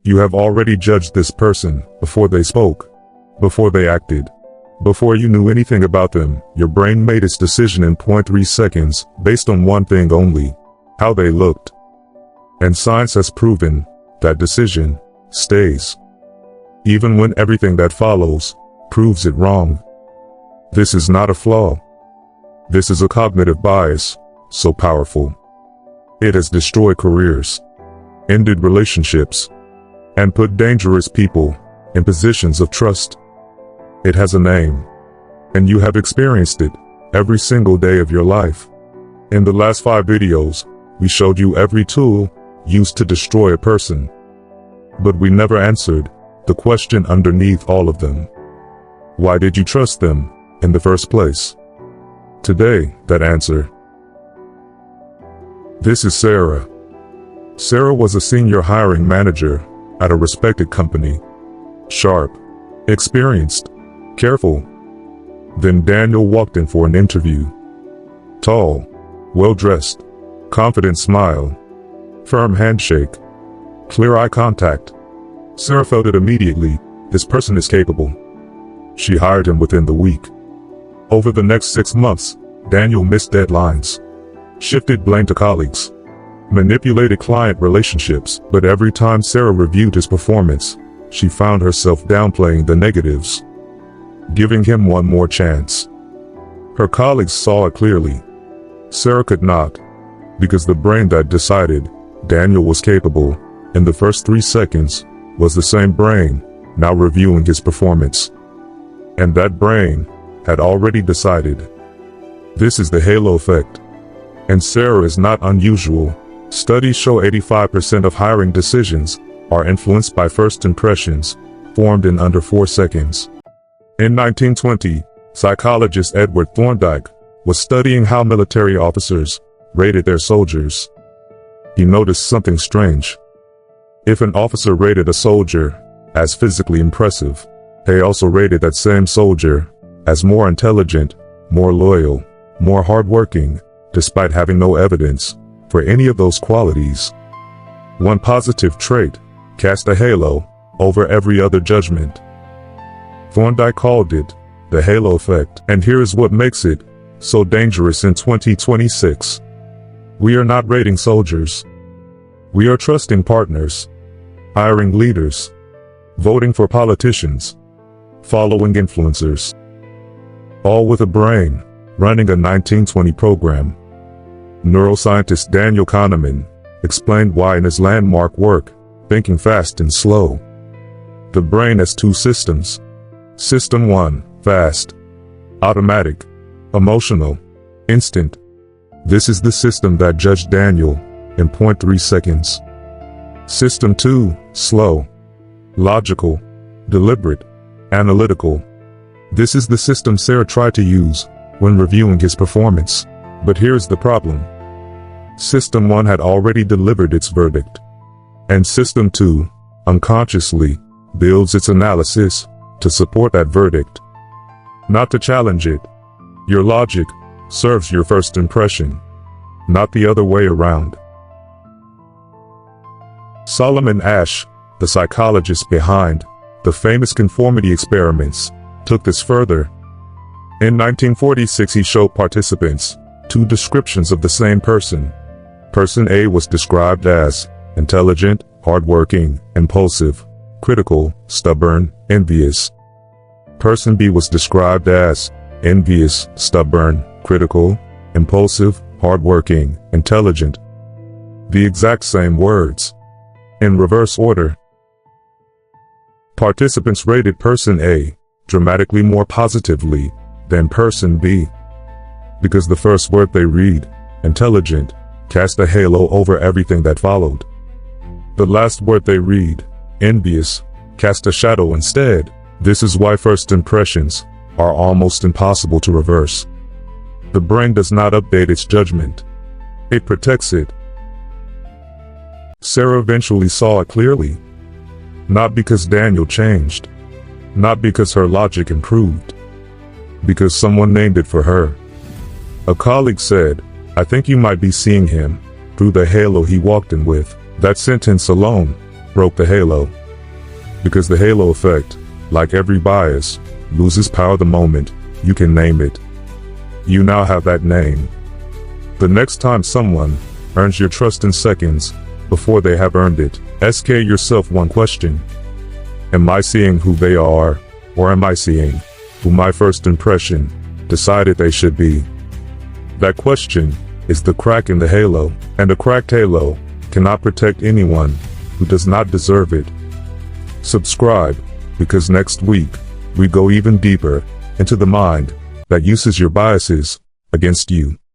You have already judged this person before they spoke, before they acted. Before you knew anything about them, your brain made its decision in 0.3 seconds based on one thing only: how they looked. And science has proven that decision stays, even when everything that follows proves it wrong. This is not a flaw. This is a cognitive bias so powerful. It has destroyed careers, ended relationships, and put dangerous people in positions of trust. It has a name, and you have experienced it every single day of your life. In the last 5 videos, we showed you every tool used to destroy a person. But we never answered the question underneath all of them. Why did you trust them in the first place? Today, that answer. This is Sara. Sara was a senior hiring manager at a respected company. Sharp, experienced, careful. Then Daniel walked in for an interview. Tall, well-dressed, confident smile, firm handshake, clear eye contact. Sara felt it immediately. This person is capable. She hired him within the week. Over the next 6 months, Daniel missed deadlines, shifted blame to colleagues, manipulated client relationships, but every time Sara reviewed his performance, she found herself downplaying the negatives, giving him one more chance. Her colleagues saw it clearly. Sara could not, because the brain that decided Daniel was capable in the first 3 seconds was the same brain now reviewing his performance. And that brain had already decided. This is the halo effect. And Sara is not unusual. Studies show 85% of hiring decisions are influenced by first impressions, formed in under 4 seconds. In 1920, psychologist Edward Thorndike was studying how military officers rated their soldiers. He noticed something strange. If an officer rated a soldier as physically impressive, they also rated that same soldier as more intelligent, more loyal, more hardworking, despite having no evidence for any of those qualities. One positive trait cast a halo over every other judgment. Thorndike called it the halo effect, and here is what makes it so dangerous in 2026. We are not rating soldiers. We are trusting partners, hiring leaders, voting for politicians, following influencers. All with a brain, running a 1920 program. Neuroscientist Daniel Kahneman explained why in his landmark work, Thinking Fast and Slow. The brain has 2 systems. System 1, fast, automatic, emotional, instant. This is the system that judged Daniel in 0.3 seconds. System 2, slow, logical, deliberate, analytical. This is the system Sara tried to use when reviewing his performance. But here's the problem. System 1 had already delivered its verdict. And System 2, unconsciously, builds its analysis to support that verdict, not to challenge it. Your logic serves your first impression, not the other way around. Solomon Asch, the psychologist behind the famous conformity experiments, took this further. In 1946, he showed participants 2 descriptions of the same person. Person A was described as intelligent, hardworking, impulsive, critical, stubborn, envious. Person B was described as envious, stubborn, critical, impulsive, hardworking, intelligent. The exact same words, in reverse order. Participants rated person A dramatically more positively than person B, because the first word they read, intelligent, cast a halo over everything that followed. The last word they read, envious, cast a shadow instead. This is why first impressions are almost impossible to reverse. The brain does not update its judgment. It protects it. Sara eventually saw it clearly. Not because Daniel changed. Not because her logic improved. Because someone named it for her. A colleague said, "I think you might be seeing him through the halo he walked in with." That sentence alone broke the halo. Because the halo effect, like every bias, loses power the moment you can name it. You now have that name. The next time someone earns your trust in seconds before they have earned it, ask yourself one question. Am I seeing who they are, or am I seeing who my first impression decided they should be? That question is the crack in the halo, and a cracked halo cannot protect anyone who does not deserve it. Subscribe, because next week, we go even deeper into the mind that uses your biases against you.